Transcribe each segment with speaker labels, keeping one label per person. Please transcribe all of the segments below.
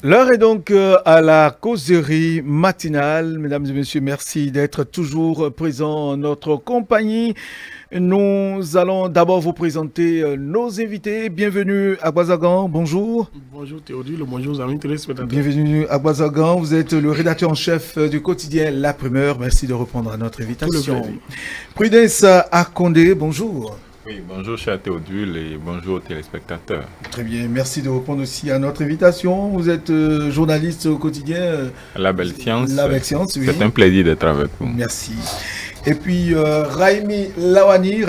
Speaker 1: L'heure est donc à la causerie matinale. Mesdames et messieurs, merci d'être toujours présents en notre compagnie. Nous allons d'abord vous présenter nos invités. Bienvenue à Guazagan, bonjour.
Speaker 2: Bonjour Théodule, bonjour amis téléspectateurs.
Speaker 1: Bienvenue à Guazagan, vous êtes le rédacteur en chef du quotidien La Primeur. Merci de répondre à notre invitation. Prudence Akondé, bonjour.
Speaker 3: Oui, bonjour cher Théodule et bonjour aux téléspectateurs.
Speaker 1: Très bien, merci de répondre aussi à notre invitation. Vous êtes journaliste au quotidien
Speaker 3: La Belle Science.
Speaker 1: La Belle Science, oui.
Speaker 3: C'est un plaisir d'être avec vous.
Speaker 1: Merci. Et puis Raimi Lawani,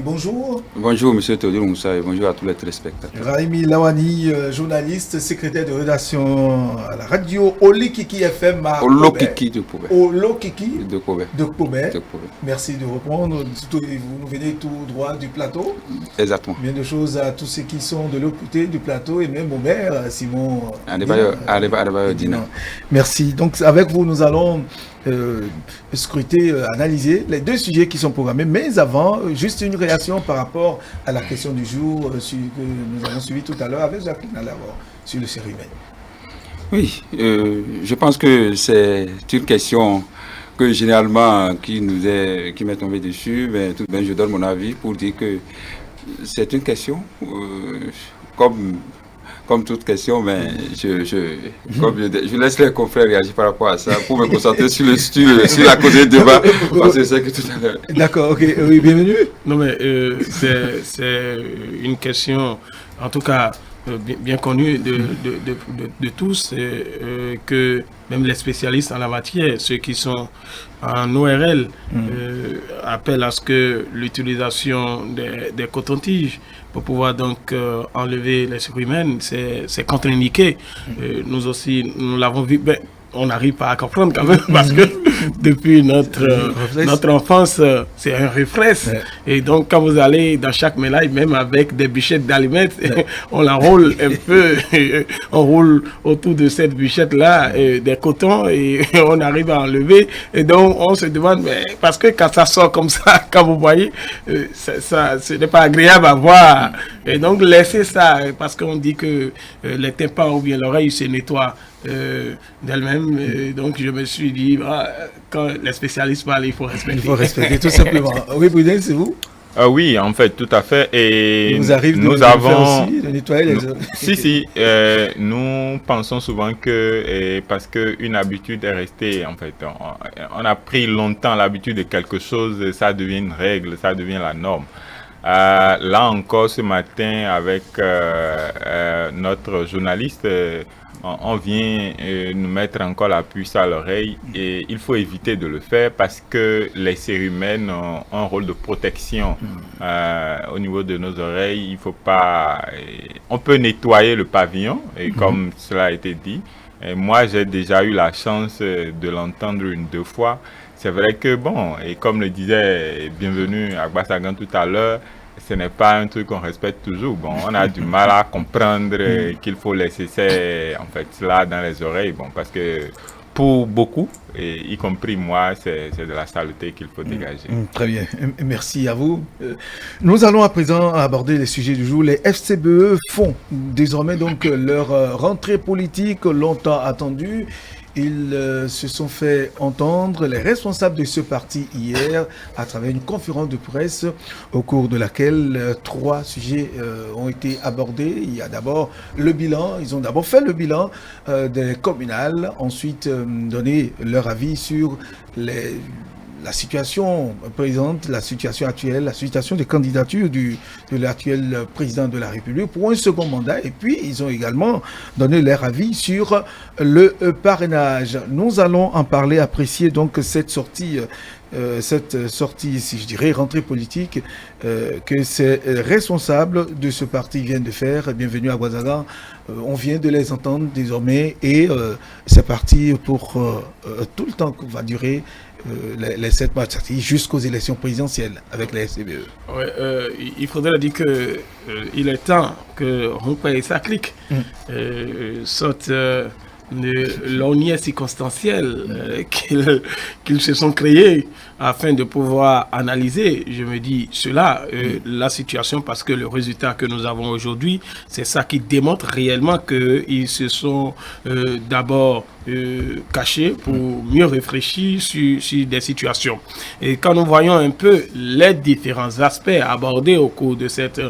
Speaker 1: bonjour.
Speaker 4: Bonjour monsieur Théodule Moussa et bonjour à tous les téléspectateurs.
Speaker 1: Raimi Lawani, journaliste, secrétaire de rédaction à la radio Olikiki FM à
Speaker 4: Olokiki de Kobe.
Speaker 1: Olokiki
Speaker 4: de Kobe.
Speaker 1: De Kobe. Merci de répondre. Vous venez tout droit du plateau.
Speaker 4: Exactement.
Speaker 1: Bien de choses à tous ceux qui sont de l'autre côté du plateau et même au maire, Simon.
Speaker 4: Dina.
Speaker 1: Merci. Donc avec vous, nous allons scruter, analyser les deux sujets qui sont programmés. Mais avant, juste une réaction par rapport à la question du jour que nous avons suivi tout à l'heure avec Jacqueline Alaror sur le cérumen.
Speaker 4: Oui, je pense que c'est une question que généralement qui m'est tombée dessus, mais tout de même je donne mon avis pour dire que c'est une question comme toute question, mais je laisse les confrères réagir par rapport à ça pour me concentrer sur la cause du débat. Parce que c'est que tout à l'heure.
Speaker 1: D'accord, ok, oui, bienvenue.
Speaker 2: Non, mais c'est une question, en tout cas, bien connue de tous, que même les spécialistes en la matière, ceux qui sont en ORL, appellent à ce que l'utilisation des cotons-tiges pour pouvoir donc enlever les cérumen, c'est contre-indiqué. Nous aussi, nous l'avons vu. On n'arrive pas à comprendre quand même parce que depuis notre enfance, c'est un réflexe. Ouais. Et donc, quand vous allez dans chaque mélaille, même avec des bûchettes d'allumettes, on l'enroule un peu, on roule autour de cette bûchette-là des cotons et on arrive à enlever. Et donc, on se demande, mais parce que quand ça sort comme ça, quand vous voyez, ce n'est pas agréable à voir. Et donc, laissez ça, parce qu'on dit que les tympans ou bien l'oreille se nettoient d'elle-même. Donc je me suis dit, quand les spécialistes parlent, il faut respecter.
Speaker 1: Il faut respecter, tout simplement. Oui, Prudence, c'est vous?
Speaker 3: Oui, en fait, tout à fait. Et
Speaker 1: nous avons aussi de nettoyer les
Speaker 3: nous pensons souvent que parce qu'une habitude est restée, en fait, on a pris longtemps l'habitude de quelque chose, ça devient une règle, ça devient la norme. Là encore, ce matin, avec notre journaliste, on vient nous mettre encore la puce à l'oreille et il faut éviter de le faire parce que les cérumens ont un rôle de protection au niveau de nos oreilles. Il faut pas. On peut nettoyer le pavillon, et comme cela a été dit. Et moi, j'ai déjà eu la chance de l'entendre 2 fois. C'est vrai que bon, et comme le disait Bienvenue à Guazagan tout à l'heure, ce n'est pas un truc qu'on respecte toujours. Bon, on a du mal à comprendre qu'il faut laisser en fait, cela dans les oreilles. Bon, parce que pour beaucoup, et y compris moi, c'est de la saleté qu'il faut dégager.
Speaker 1: Très bien, merci à vous. Nous allons à présent aborder les sujets du jour. Les FCBE font désormais donc leur rentrée politique longtemps attendue. Ils se sont fait entendre, les responsables de ce parti hier, à travers une conférence de presse au cours de laquelle 3 sujets ont été abordés. Il y a d'abord le bilan, ils ont d'abord fait le bilan des communales, ensuite donné leur avis sur la situation présente, la situation actuelle, la situation des candidatures de l'actuel président de la République pour un second mandat. Et puis, ils ont également donné leur avis sur le parrainage. Nous allons en parler, apprécier donc cette sortie, si je dirais, rentrée politique que ces responsables de ce parti viennent de faire. Bienvenue à Guazagan. On vient de les entendre désormais et c'est parti pour tout le temps qu'on va durer les 7 mois jusqu'aux élections présidentielles avec la FCBE.
Speaker 2: Ouais, il faudrait dire qu'il est temps qu'on paye sa clique. Saute l'ornière circonstancielle qu'ils se sont créés afin de pouvoir analyser, je me dis cela, la situation, parce que le résultat que nous avons aujourd'hui, c'est ça qui démontre réellement qu'ils se sont d'abord cachés pour mieux réfléchir sur des situations. Et quand nous voyons un peu les différents aspects abordés au cours de cette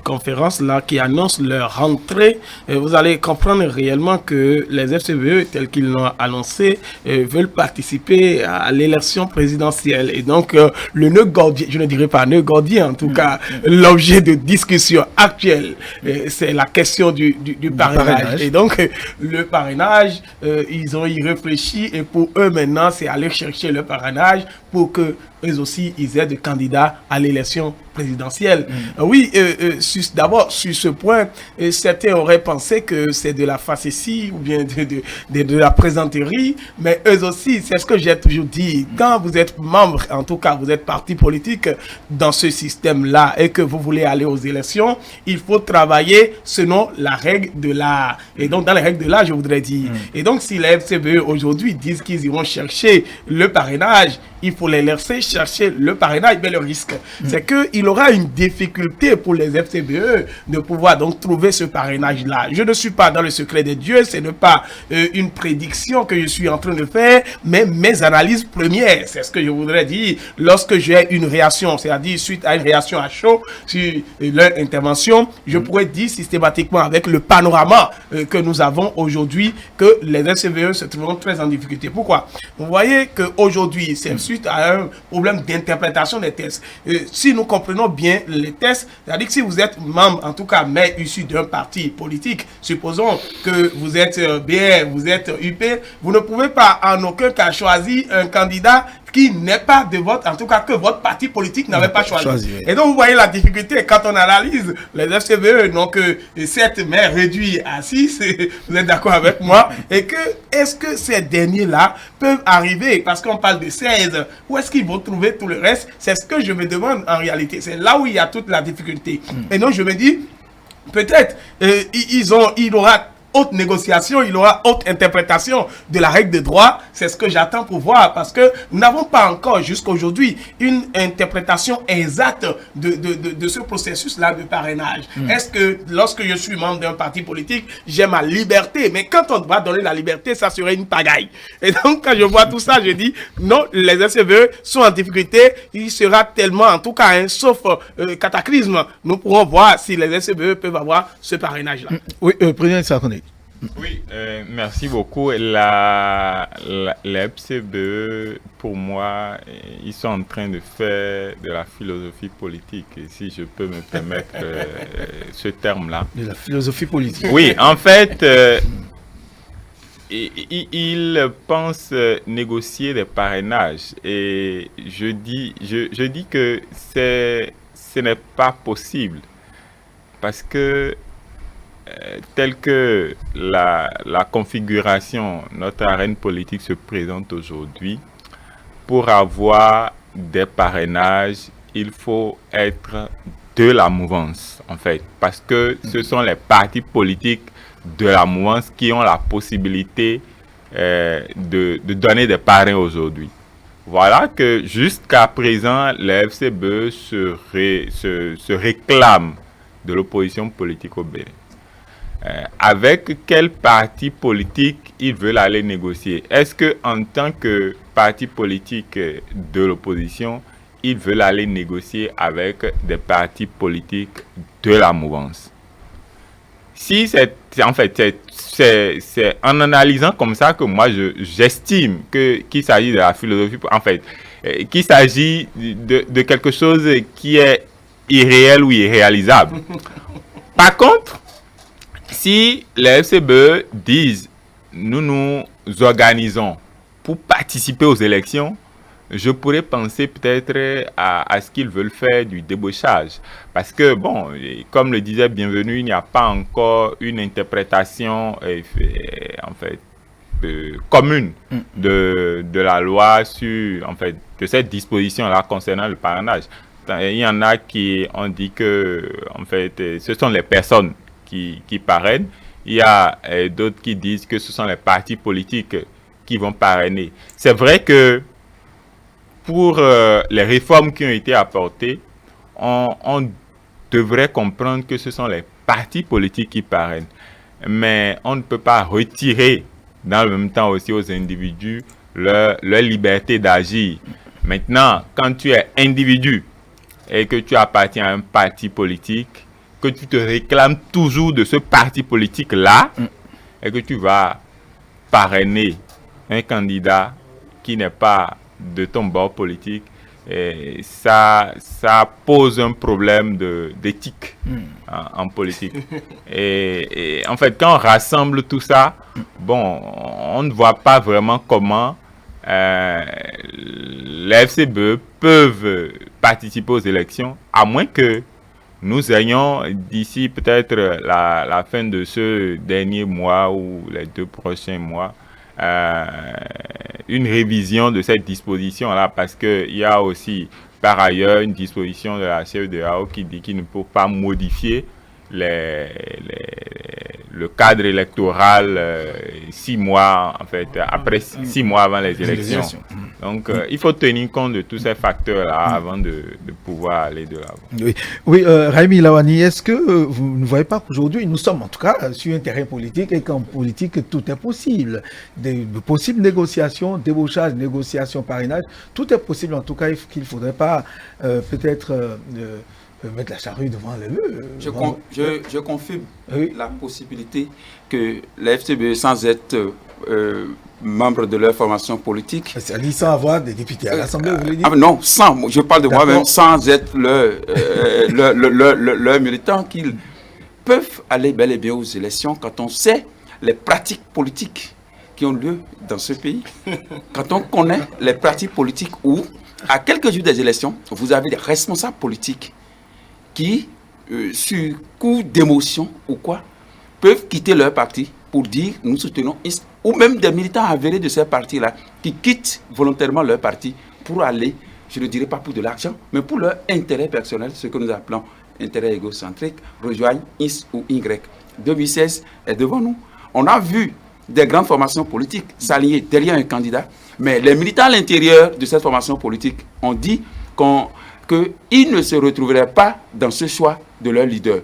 Speaker 2: conférence-là qui annonce leur rentrée, vous allez comprendre réellement que les FCBE, tels qu'ils l'ont annoncé, veulent participer à l'élection présidentielle. Et donc, le nœud gordien, je ne dirais pas nœud gordien, en tout cas, l'objet de discussion actuelle, c'est la question du parrainage. Et donc, le parrainage, ils ont y réfléchi, et pour eux maintenant, c'est aller chercher le parrainage pour que eux aussi, ils aient des candidats à l'élection présidentielle. Oui, d'abord, sur ce point, certains auraient pensé que c'est de la facétie ou bien de la présenterie, mais eux aussi, c'est ce que j'ai toujours dit. Quand vous êtes membre, en tout cas, vous êtes parti politique dans ce système-là et que vous voulez aller aux élections, il faut travailler selon la règle de l'art. Et donc, dans les règles de l'art, je voudrais dire. Et donc, si les FCBE aujourd'hui disent qu'ils iront chercher le parrainage, il faut les laisser chercher le parrainage, mais le risque, c'est qu'il aura une difficulté pour les FCBE de pouvoir donc trouver ce parrainage-là. Je ne suis pas dans le secret des dieux, ce n'est pas une prédiction que je suis en train de faire, mais mes analyses premières, c'est ce que je voudrais dire. Lorsque j'ai une réaction, c'est-à-dire suite à une réaction à chaud sur leur intervention, je pourrais dire systématiquement avec le panorama que nous avons aujourd'hui que les FCBE se trouveront très en difficulté. Pourquoi? Vous voyez qu'aujourd'hui, c'est suite à un problème d'interprétation des tests. Si nous comprenons bien les tests, c'est-à-dire que si vous êtes membre, en tout cas, mais issu d'un parti politique, supposons que vous êtes BR, vous êtes UP, vous ne pouvez pas en aucun cas choisir un candidat qui n'est pas de votre, en tout cas que votre parti politique n'avait pas choisi. Et donc vous voyez la difficulté quand on analyse les FCBE, donc 7 mais réduits à 6, vous êtes d'accord avec moi, et que est-ce que ces derniers-là peuvent arriver, parce qu'on parle de 16, où est-ce qu'ils vont trouver tout le reste? C'est ce que je me demande en réalité, c'est là où il y a toute la difficulté. Et donc je me dis, peut-être il aura haute négociation, il aura haute interprétation de la règle de droit. C'est ce que j'attends pour voir, parce que nous n'avons pas encore jusqu'à aujourd'hui une interprétation exacte de ce processus-là de parrainage. Est-ce que lorsque je suis membre d'un parti politique, j'ai ma liberté? Mais quand on doit donner la liberté, ça serait une pagaille. Et donc quand je vois tout ça, je dis non, les SCVE sont en difficulté. Il sera tellement, en tout cas, sauf cataclysme, nous pourrons voir si les SCVE peuvent avoir ce parrainage-là.
Speaker 1: Oui, Président Sarkozy.
Speaker 3: Oui, merci beaucoup. Les FCBE, pour moi, ils sont en train de faire de la philosophie politique, si je peux me permettre ce terme-là.
Speaker 1: De la philosophie politique.
Speaker 3: Oui, en fait, ils pensent négocier des parrainages. Et je dis que ce n'est pas possible. Parce que telle que la configuration, notre arène politique se présente aujourd'hui, pour avoir des parrainages, il faut être de la mouvance, en fait, parce que ce sont les partis politiques de la mouvance qui ont la possibilité de donner des parrains aujourd'hui. Voilà que jusqu'à présent, les FCBE se réclament de l'opposition politique au Bénin. Avec quel parti politique ils veulent aller négocier? Est-ce que en tant que parti politique de l'opposition, ils veulent aller négocier avec des partis politiques de la mouvance? Si c'est en analysant comme ça que moi j'estime qu'il s'agit de la philosophie, en fait, qu'il s'agit de quelque chose qui est irréel ou irréalisable. Par contre, si les FCBE disent nous nous organisons pour participer aux élections, je pourrais penser peut-être à ce qu'ils veulent faire du débauchage. Parce que, bon, comme le disait Bienvenu, il n'y a pas encore une interprétation en fait, commune de la loi sur, en fait, de cette disposition-là concernant le parrainage. Il y en a qui ont dit que, en fait, ce sont les personnes qui parrainent. il y a d'autres qui disent que ce sont les partis politiques qui vont parrainer. C'est vrai que pour les réformes qui ont été apportées, on devrait comprendre que ce sont les partis politiques qui parrainent. Mais on ne peut pas retirer dans le même temps aussi aux individus leur liberté d'agir. Maintenant, quand tu es individu et que tu appartiens à un parti politique, que tu te réclames toujours de ce parti politique-là, et que tu vas parrainer un candidat qui n'est pas de ton bord politique, et ça pose un problème d'éthique en politique. Et en fait, quand on rassemble tout ça, bon, on ne voit pas vraiment comment les FCBE peuvent participer aux élections, à moins que nous ayons d'ici peut-être la fin de ce dernier mois ou les 2 prochains mois, une révision de cette disposition-là, parce qu'il y a aussi par ailleurs une disposition de la CEDEAO qui dit qu'il ne faut pas modifier le cadre électoral 6 mois, en fait, après 6 mois avant les élections. Donc, il faut tenir compte de tous ces facteurs-là avant de pouvoir aller de l'avant.
Speaker 1: Oui, Raimi Lawani, est-ce que vous ne voyez pas qu'aujourd'hui, nous sommes en tout cas sur un terrain politique et qu'en politique, tout est possible. De possibles négociations, débauchage, négociations, parrainage, tout est possible. En tout cas, qu'il ne faudrait pas peut-être mettre la charrue devant les bœufs.
Speaker 4: Je confirme la possibilité que les FCBE, sans être membres de leur formation politique...
Speaker 1: C'est-à-dire sans avoir des députés à l'Assemblée, vous voulez dire?
Speaker 4: Non, je parle de moi-même, sans être leur militant, qu'ils peuvent aller bel et bien aux élections quand on sait les pratiques politiques qui ont lieu dans ce pays. Quand on connaît les pratiques politiques où, à quelques jours des élections, vous avez des responsables politiques qui, sur coup d'émotion ou quoi, peuvent quitter leur parti pour dire nous soutenons, ou même des militants avérés de ces partis-là qui quittent volontairement leur parti pour aller, je ne dirais pas pour de l'argent, mais pour leur intérêt personnel, ce que nous appelons intérêt égocentrique, rejoignent X ou Y. 2016 est devant nous. On a vu des grandes formations politiques s'allier derrière un candidat, mais les militants à l'intérieur de cette formation politique ont dit qu'ils ne se retrouveraient pas dans ce choix de leur leader.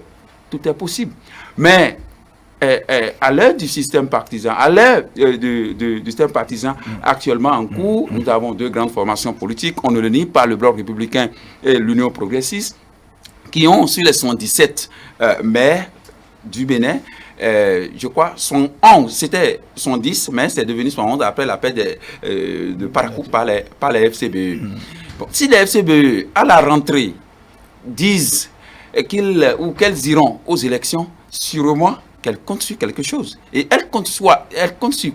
Speaker 4: Tout est possible. Mais à l'heure du système partisan, à l'heure du système partisan actuellement en cours, nous avons 2 grandes formations politiques, on ne le nie pas, le Bloc républicain et l'Union progressiste, qui ont sur les 77 maires du Bénin, je crois, sont 11, c'était 110, mais c'est devenu 111 après l'appel de Parakou par les FCBE. Bon, si les FCBE, à la rentrée, disent qu'elles iront aux élections, sûrement qu'elles comptent sur quelque chose. Et elles comptent sur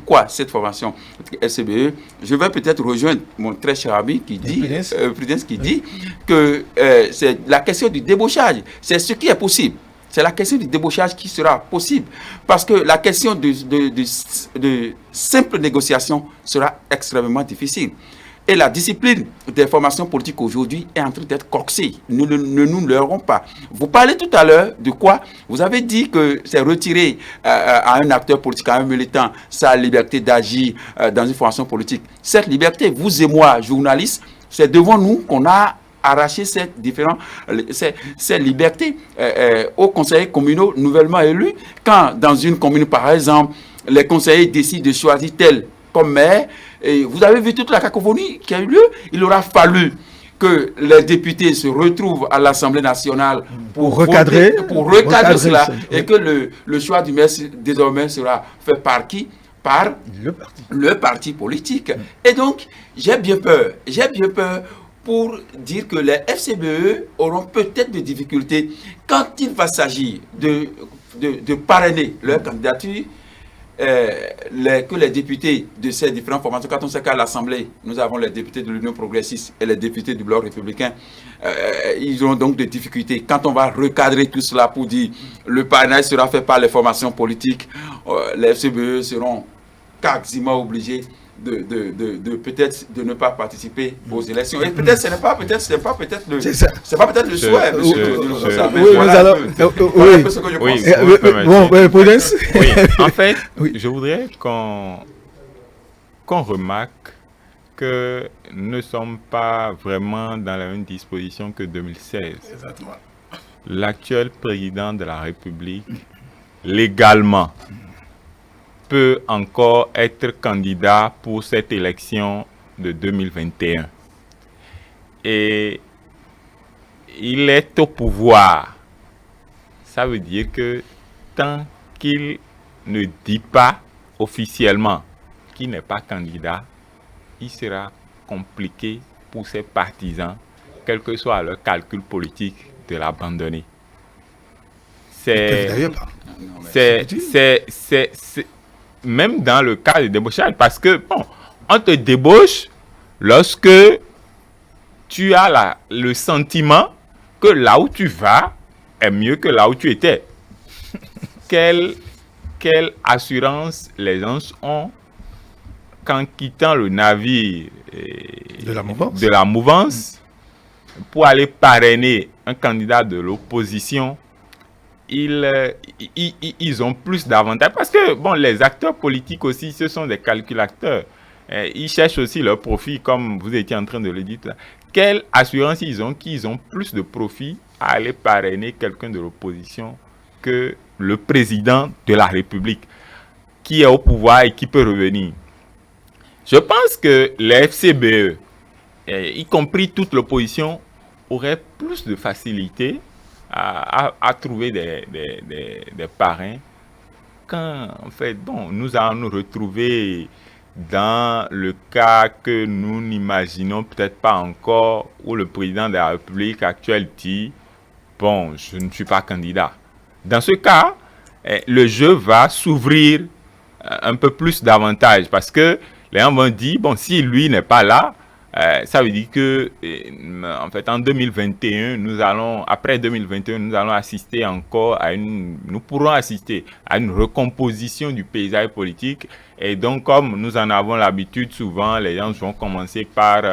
Speaker 4: quoi, cette formation FCBE? Je vais peut-être rejoindre mon très cher ami qui dit, Prudence, qui dit que c'est la question du débauchage. C'est ce qui est possible. C'est la question du débauchage qui sera possible. Parce que la question de simple négociation sera extrêmement difficile. Et la discipline des formations politiques aujourd'hui est en train d'être corsée. Nous ne nous leurrons pas. Vous parlez tout à l'heure de quoi? Vous avez dit que c'est retirer à un acteur politique, à un militant, sa liberté d'agir dans une formation politique. Cette liberté, vous et moi, journalistes, c'est devant nous qu'on a arraché ces libertés aux conseillers communaux nouvellement élus. Quand dans une commune, par exemple, les conseillers décident de choisir tel comme maire, et vous avez vu toute la cacophonie qui a eu lieu. Il aura fallu que les députés se retrouvent à l'Assemblée nationale pour recadrer cela, et que le choix du maire désormais sera fait par qui? Par le parti politique. Et donc, j'ai bien peur pour dire que les FCBE auront peut-être des difficultés quand il va s'agir de parrainer leur candidature. Que les députés de ces différentes formations, quand on sait qu'à l'Assemblée, nous avons les députés de l'Union progressiste et les députés du Bloc républicain, ils auront donc des difficultés. Quand on va recadrer tout cela pour dire le parrainage sera fait par les formations politiques, les FCBE seront quasiment obligés peut-être de ne pas participer aux élections. Et peut-être ce n'est pas peut-être le souhait, monsieur.
Speaker 3: Oui,
Speaker 1: Prudence.
Speaker 3: Oui, en fait, je voudrais qu'on remarque que nous ne sommes pas vraiment dans la même disposition que 2016.
Speaker 2: Exactement.
Speaker 3: L'actuel président de la République, légalement, peut encore être candidat pour cette élection de 2021. Et il est au pouvoir. Ça veut dire que tant qu'il ne dit pas officiellement qu'il n'est pas candidat, il sera compliqué pour ses partisans, quel que soit leur calcul politique, de l'abandonner. Même dans le cas de débauchage, parce que, bon, on te débauche lorsque tu as le sentiment que là où tu vas est mieux que là où tu étais. Quelle assurance les gens ont qu'en quittant le navire de la mouvance pour aller parrainer un candidat de l'opposition, ils ont plus d'avantages. Parce que, bon, les acteurs politiques aussi, ce sont des calculateurs. Ils cherchent aussi leur profit, comme vous étiez en train de le dire. Quelle assurance ils ont qu'ils ont plus de profit à aller parrainer quelqu'un de l'opposition que le président de la République, qui est au pouvoir et qui peut revenir. Je pense que les FCBE, y compris toute l'opposition, auraient plus de facilité à trouver des parrains quand, en fait, bon, nous allons nous retrouver dans le cas que nous n'imaginons peut-être pas encore, où le président de la République actuelle dit « Bon, je ne suis pas candidat ». Dans ce cas, le jeu va s'ouvrir un peu plus davantage parce que les gens vont dire « Bon, si lui n'est pas là, ça veut dire que, en fait, en 2021, après 2021, nous allons assister encore nous pourrons assister à une recomposition du paysage politique. Et donc, comme nous en avons l'habitude, souvent, les gens vont commencer par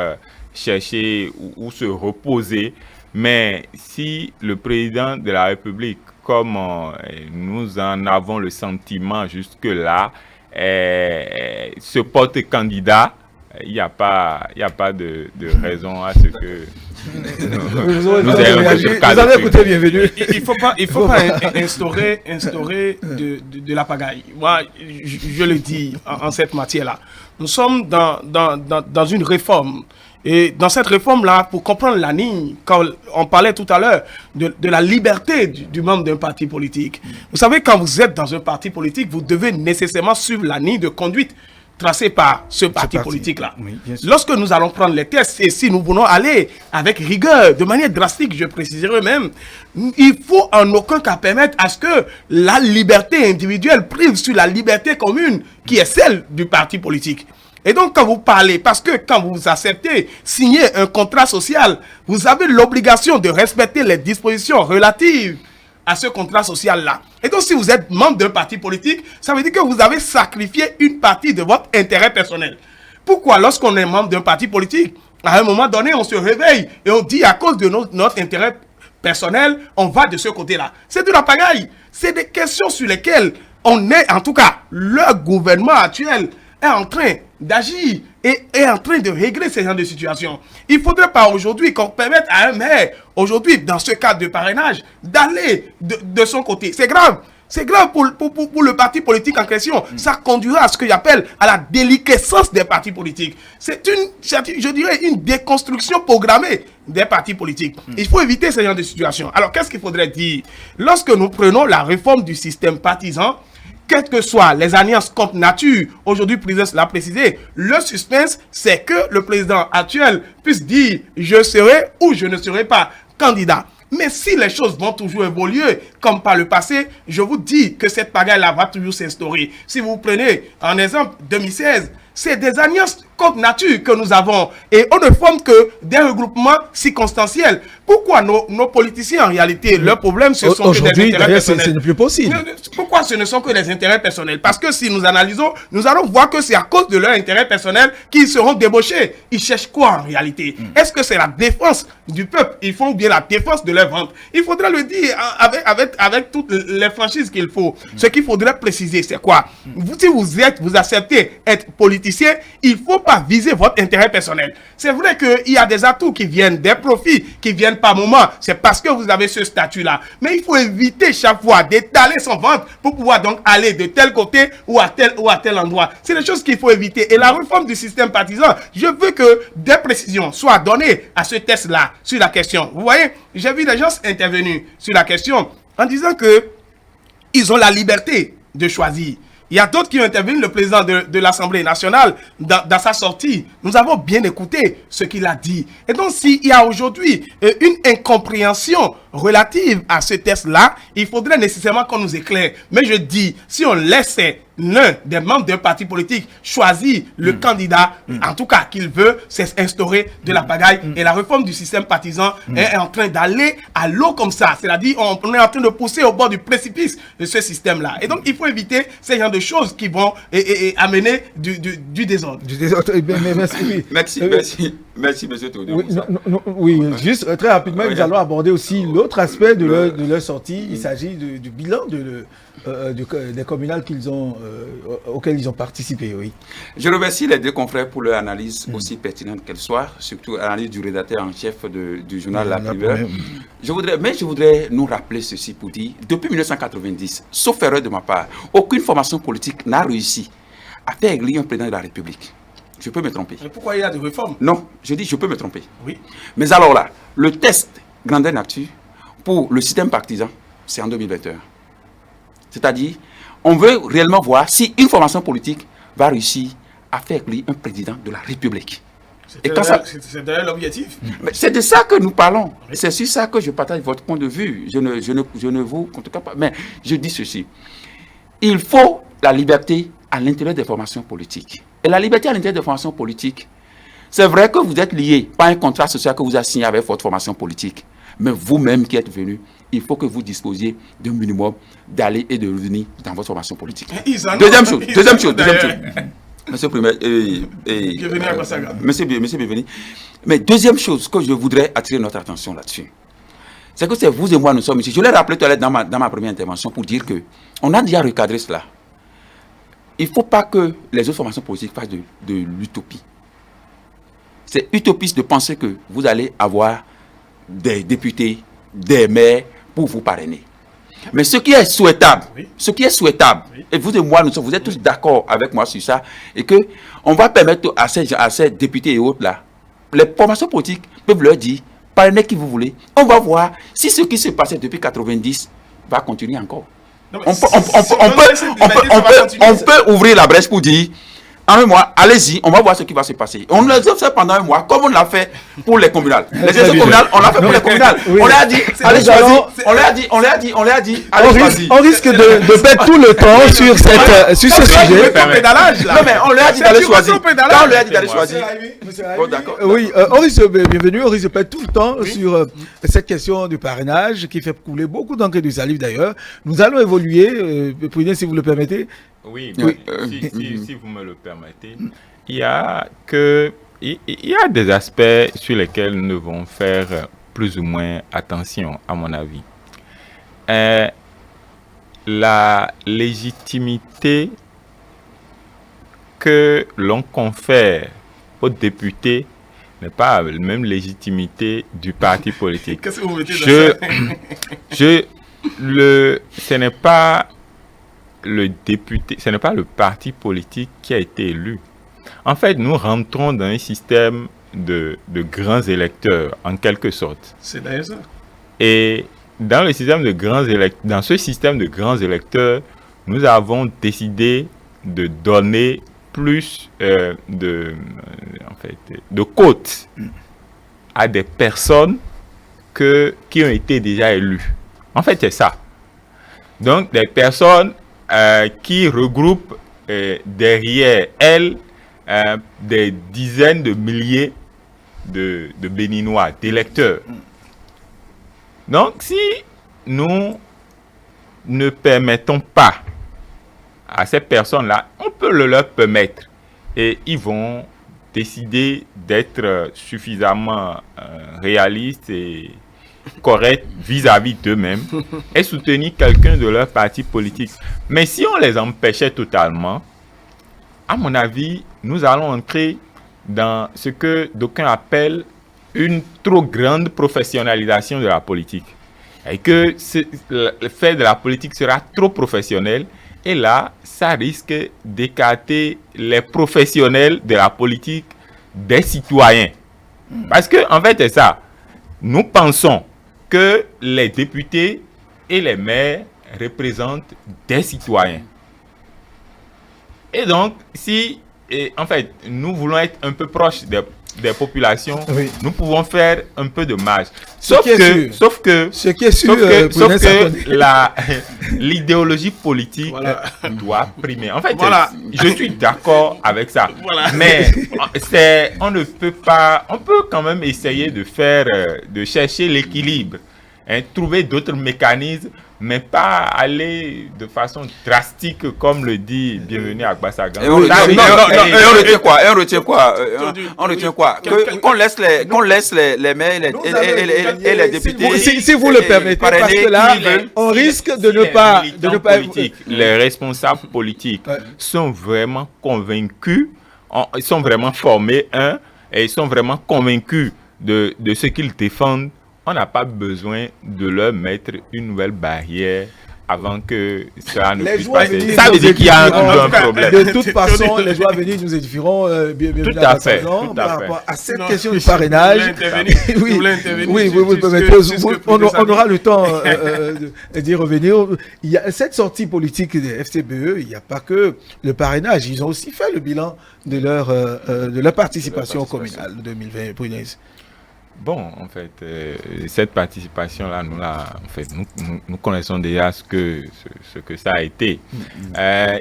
Speaker 3: chercher où se reposer. Mais si le président de la République, comme nous en avons le sentiment jusque-là, se porte candidat, il n'y a pas de raison à ce que
Speaker 1: vous avez écouté, bienvenue.
Speaker 2: Il faut pas instaurer de la pagaille. Moi, je le dis en cette matière-là. Nous sommes dans une réforme. Et dans cette réforme-là, pour comprendre la ligne, quand on parlait tout à l'heure de la liberté du membre d'un parti politique. Vous savez, quand vous êtes dans un parti politique, vous devez nécessairement suivre la ligne de conduite tracée par ce parti politique-là. Oui, lorsque nous allons prendre les tests, et si nous voulons aller avec rigueur, de manière drastique, je préciserai même, il faut en aucun cas permettre à ce que la liberté individuelle prive sur la liberté commune, qui est celle du parti politique. Et donc, quand vous parlez, parce que quand vous acceptez signer un contrat social, vous avez l'obligation de respecter les dispositions relatives à ce contrat social-là. Et donc, si vous êtes membre d'un parti politique, ça veut dire que vous avez sacrifié une partie de votre intérêt personnel. Pourquoi, lorsqu'on est membre d'un parti politique, à un moment donné, on se réveille et on dit à cause de notre intérêt personnel, on va de ce côté-là. C'est de la pagaille. C'est des questions sur lesquelles on est, en tout cas, le gouvernement actuel est en train d'agir et est en train de régler ces genres de situations. Il ne faudrait pas aujourd'hui qu'on permette à un maire, aujourd'hui, dans ce cadre de parrainage, d'aller de son côté. C'est grave. C'est grave pour le parti politique en question. Ça conduira à ce qu'il appelle à la déliquescence des partis politiques. C'est je dirais, une déconstruction programmée des partis politiques. Il faut éviter ce genre de situation. Alors, qu'est-ce qu'il faudrait dire? Lorsque nous prenons la réforme du système partisan, quelles que soient les alliances contre nature, aujourd'hui, le président l'a précisé, le suspense, c'est que le président actuel puisse dire « je serai ou je ne serai pas candidat ». Mais si les choses vont toujours évoluer, comme par le passé, je vous dis que cette pagaille-là va toujours s'instaurer. Si vous prenez en exemple 2016, c'est des alliances contre nature que nous avons et on ne forme que des regroupements circonstanciels. Pourquoi nos politiciens, en réalité, leur problème, ce sont que des intérêts personnels.
Speaker 1: Ce n'est plus possible.
Speaker 2: Pourquoi ce ne sont que des intérêts personnels? Parce que si nous analysons, nous allons voir que c'est à cause de leurs intérêts personnels qu'ils seront débauchés. Ils cherchent quoi en réalité? Est-ce que c'est la défense du peuple? Ils font bien la défense de leur ventre. Il faudra le dire avec toutes les franchises qu'il faut. Ce qu'il faudrait préciser, c'est quoi? Si vous acceptez être politicien, il ne faut pas viser votre intérêt personnel. C'est vrai qu'il y a des atouts qui viennent, des profits qui viennent par moment. C'est parce que vous avez ce statut-là. Mais il faut éviter chaque fois d'étaler son ventre pour pouvoir donc aller de tel côté ou à tel endroit. C'est des choses qu'il faut éviter. Et la réforme du système partisan, je veux que des précisions soient données à ce test-là sur la question. Vous voyez, j'ai vu des gens intervenir sur la question en disant que ils ont la liberté de choisir. Il y a d'autres qui ont intervenu, le président de l'Assemblée nationale, dans sa sortie. Nous avons bien écouté ce qu'il a dit. Et donc, s'il y a aujourd'hui une incompréhension relative à ce test-là, il faudrait nécessairement qu'on nous éclaire. Mais je dis, si on laissait l'un des membres d'un parti politique choisir le candidat, en tout cas qu'il veut, c'est instaurer de la pagaille. Et la réforme du système partisan est en train d'aller à l'eau comme ça. C'est-à-dire, on est en train de pousser au bord du précipice de ce système-là. Et donc, il faut éviter ces genres de choses qui vont amener du désordre.
Speaker 1: Du désordre.
Speaker 4: Merci, monsieur Théodore.
Speaker 1: Oui, juste très rapidement, nous allons aborder aussi l'autre aspect de leur sortie. Il s'agit du bilan des communales auxquelles ils ont participé. Oui.
Speaker 4: Je remercie les deux confrères pour leur analyse aussi pertinente qu'elle soit, surtout l'analyse du rédacteur en chef du journal La Primeur. Je voudrais nous rappeler ceci pour dire, depuis 1990, sauf erreur de ma part, aucune formation politique n'a réussi à faire élire un président de la République. Je peux me tromper.
Speaker 2: Mais pourquoi il y a des réformes?
Speaker 4: Non, je dis je peux me tromper.
Speaker 2: Oui.
Speaker 4: Mais alors là, le test grandeur nature pour le système partisan, c'est en 2021. C'est-à-dire, on veut réellement voir si une formation politique va réussir à faire élire un président de la République.
Speaker 2: C'est d'ailleurs l'objectif.
Speaker 4: C'est de ça que nous parlons. Oui. C'est sur ça que je partage votre point de vue. Je ne vous en tout cas pas. Mais je dis ceci. Il faut la liberté à l'intérieur des formations politiques. Et la liberté à l'intérieur des formations politiques, c'est vrai que vous êtes lié par un contrat social que vous avez signé avec votre formation politique. Mais vous-même qui êtes venu, il faut que vous disposiez d'un minimum d'aller et de revenir dans votre formation politique. Deuxième chose. Monsieur Bienvenu. Mais deuxième chose que je voudrais attirer notre attention là-dessus, c'est que c'est vous et moi, nous sommes ici. Je l'ai rappelé tout à l'heure dans ma première intervention pour dire qu'on a déjà recadré cela. Il ne faut pas que les autres formations politiques fassent de l'utopie. C'est utopiste de penser que vous allez avoir des députés, des maires pour vous parrainer. Mais ce qui est souhaitable, et vous et moi, vous êtes tous d'accord avec moi sur ça, et qu'on va permettre à ces députés et autres là, les formations politiques peuvent leur dire, parrainez qui vous voulez. On va voir si ce qui se passait depuis 90 va continuer encore. Non, on peut ouvrir la brèche pour dire, en un mois, allez-y, on va voir ce qui va se passer. On l'a fait pendant un mois, comme on l'a fait pour les communales. Les élections communales, on l'a fait pour les communales. Oui. On leur a dit, allez choisir. On leur a dit, allez choisir.
Speaker 1: On risque de perdre tout le temps sur ce sujet.
Speaker 4: Non, mais on leur a dit d'aller choisir. Quand on leur a dit d'aller choisir.
Speaker 1: Bon, d'accord. Oui, on risque de perdre tout le temps sur cette question du parrainage qui fait couler beaucoup d'encre de salive d'ailleurs. Nous allons évoluer, si vous le permettez.
Speaker 3: Oui, si vous me le permettez, il y a des aspects sur lesquels nous devons faire plus ou moins attention, à mon avis. La légitimité que l'on confère aux députés n'est pas la même légitimité du parti politique.
Speaker 2: Qu'est-ce que vous mettez dans ça?
Speaker 3: Ce n'est pas le député, ce n'est pas le parti politique qui a été élu. En fait, nous rentrons dans un système de grands électeurs, en quelque sorte.
Speaker 2: C'est d'ailleurs ça.
Speaker 3: Et dans ce système de grands électeurs, nous avons décidé de donner plus de quotes à des personnes qui ont été déjà élues. En fait, c'est ça. Donc, des personnes qui regroupent derrière elles des dizaines de milliers de Béninois, d'électeurs. Donc, si nous ne permettons pas à ces personnes-là, on peut le leur permettre. Et ils vont décider d'être suffisamment réalistes et corrects vis-à-vis d'eux-mêmes et soutenir quelqu'un de leur parti politique. Mais si on les empêchait totalement, à mon avis, nous allons entrer dans ce que d'aucuns appellent une trop grande professionnalisation de la politique. Et que le fait de la politique sera trop professionnel. Et là, ça risque d'écarter les professionnels de la politique des citoyens. Parce que, en fait, c'est ça. Nous pensons que les députés et les maires représentent des citoyens. Et donc, si, en fait, nous voulons être un peu proches des populations, oui, nous pouvons faire un peu de marge. Sauf que l'idéologie politique doit primer. En fait, je suis d'accord avec ça. Mais on ne peut pas, on peut quand même essayer de chercher l'équilibre, hein, trouver d'autres mécanismes, mais pas aller de façon drastique, comme le dit Bienvenue à Gbassagan.
Speaker 4: On retient quoi? Qu'on laisse les maires et les députés.
Speaker 1: Si vous le permettez, parce que là, on risque de ne pas...
Speaker 3: Les responsables politiques sont vraiment convaincus, ils sont vraiment formés, et ils sont vraiment convaincus de ce qu'ils défendent. On n'a pas besoin de leur mettre une nouvelle barrière avant que ça ne puisse passer. Ça veut dire qu'il y a un problème.
Speaker 1: De toute façon, les jours à venir, nous édifierons
Speaker 3: tout à fait,
Speaker 1: par rapport à cette question du parrainage. Oui, on aura le temps d'y revenir. Il y a cette sortie politique des FCBE, il n'y a pas que le parrainage. Ils ont aussi fait le bilan de leur participation communale 2020.
Speaker 3: Bon, en fait, cette participation-là, nous connaissons déjà ce que ça a été.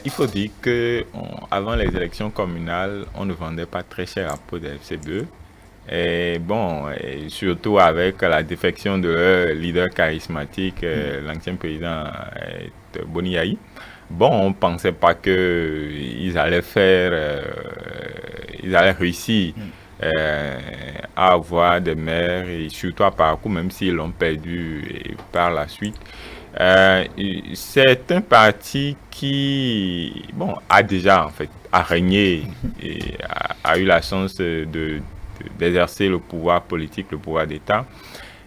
Speaker 3: Il faut dire que avant les élections communales, on ne vendait pas très cher la peau des FCBE. Et bon, et surtout avec la défection de leur leader charismatique, l'ancien président Boni Yayi. Bon, on ne pensait pas qu'ils allaient réussir à avoir des maires, et surtout à parcours, même s'ils l'ont perdu par la suite. C'est un parti qui a déjà en fait régné et a eu la chance d'exercer le pouvoir politique, le pouvoir d'État.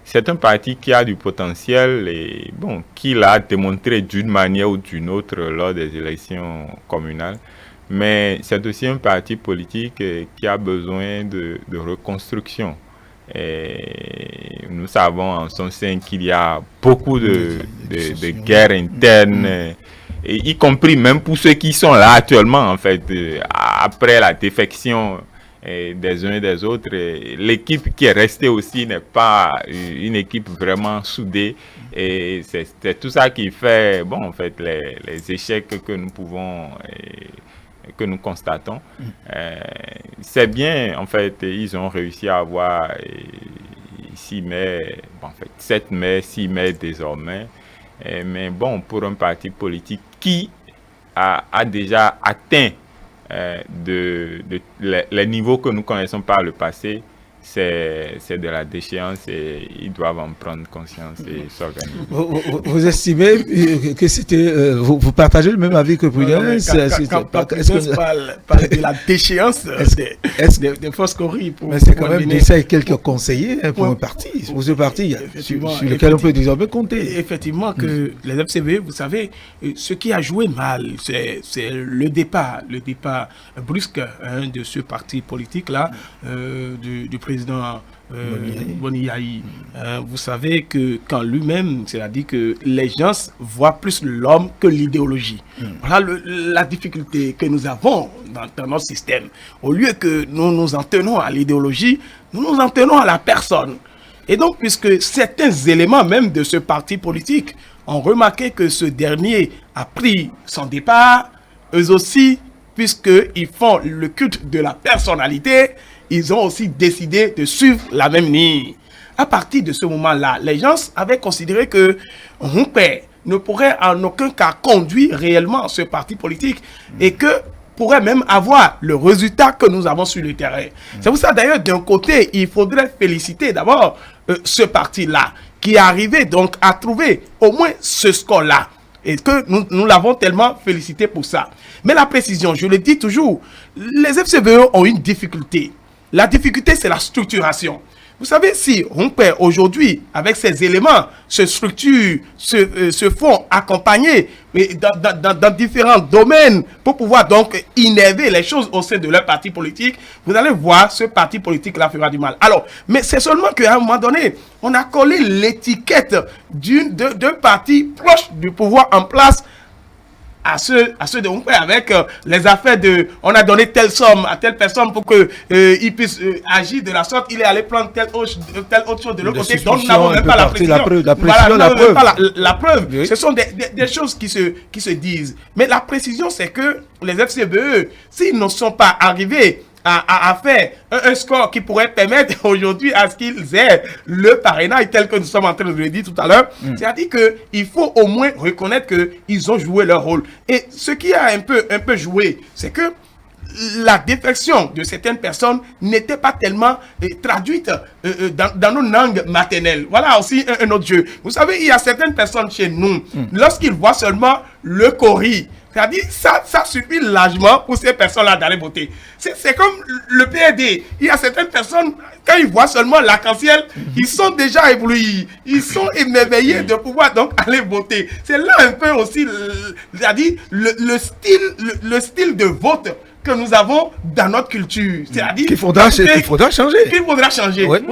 Speaker 3: C'est un parti qui a du potentiel et qui l'a démontré d'une manière ou d'une autre lors des élections communales. Mais c'est aussi un parti politique qui a besoin de reconstruction. Et nous savons en son sein qu'il y a beaucoup de guerres internes, et y compris même pour ceux qui sont là actuellement, en fait, après la défection des uns et des autres. L'équipe qui est restée aussi n'est pas une équipe vraiment soudée. Et c'est tout ça qui fait, en fait, les échecs que nous pouvons... que nous constatons. C'est bien, en fait, ils ont réussi à avoir 6 mai, en fait 7 mai, 6 mai désormais. Mais pour un parti politique qui a déjà atteint les niveaux que nous connaissons par le passé, c'est de la déchéance et ils doivent en prendre conscience et s'organiser.
Speaker 1: Vous estimez que c'était... vous partagez le même avis que Prudence?
Speaker 2: Quand Prudence parle de la déchéance des Foscori...
Speaker 1: Mais c'est quand même d'essayer quelques conseillers pour un parti. Pour ce parti sur lequel on peut désormais compter.
Speaker 2: Effectivement, que les FCBE, vous savez, ce qui a joué mal, c'est le départ brusque de ce parti politique-là, du président Boni Yayi. Vous savez que quand lui-même, c'est-à-dire que les gens voient plus l'homme que l'idéologie. Voilà la difficulté que nous avons dans notre système. Au lieu que nous nous en tenons à l'idéologie, nous nous en tenons à la personne. Et donc, puisque certains éléments même de ce parti politique ont remarqué que ce dernier a pris son départ, eux aussi puisqu'ils font le culte de la personnalité, ils ont aussi décidé de suivre la même ligne. À partir de ce moment-là, les gens avaient considéré que Humpé ne pourrait en aucun cas conduire réellement ce parti politique et que pourrait même avoir le résultat que nous avons sur le terrain. C'est pour ça d'ailleurs, d'un côté, il faudrait féliciter d'abord ce parti-là qui est arrivé donc à trouver au moins ce score-là. Et que nous l'avons tellement félicité pour ça. Mais la précision, je le dis toujours, les FCBE ont une difficulté. La difficulté, c'est la structuration. Vous savez, si Humpé aujourd'hui, avec ces éléments, se structure, se font accompagner dans différents domaines pour pouvoir donc innerver les choses au sein de leur parti politique, vous allez voir, ce parti politique-là fera du mal. Alors, mais c'est seulement qu'à un moment donné, on a collé l'étiquette d'un parti proche du pouvoir en place à ceux de Humpé avec les affaires de on a donné telle somme à telle personne pour que il puisse agir de la sorte, il est allé prendre telle autre chose de l'autre côté, donc nous n'avons même pas la précision. La preuve. Oui. Ce sont des choses qui se disent. Mais la précision, c'est que les FCBE, s'ils ne sont pas arrivés à faire un score qui pourrait permettre aujourd'hui à ce qu'ils aient le parrainage tel que nous sommes en train de le dire tout à l'heure. C'est-à-dire qu'il faut au moins reconnaître qu'ils ont joué leur rôle. Et ce qui a un peu joué, c'est que la défection de certaines personnes n'était pas tellement traduite dans nos langues maternelles. Voilà aussi un autre jeu. Vous savez, il y a certaines personnes chez nous, lorsqu'ils voient seulement le Cori, c'est-à-dire, ça suffit largement pour ces personnes-là d'aller voter. C'est comme le PRD. Il y a certaines personnes, quand ils voient seulement l'arc-en-ciel, ils sont déjà éblouis. Ils sont émerveillés de pouvoir donc aller voter. C'est là un peu aussi, c'est-à-dire, le style de vote que nous avons dans notre culture. C'est-à-dire
Speaker 1: qu'il faudra changer.
Speaker 2: Qu'il faudra changer.
Speaker 1: Ouais.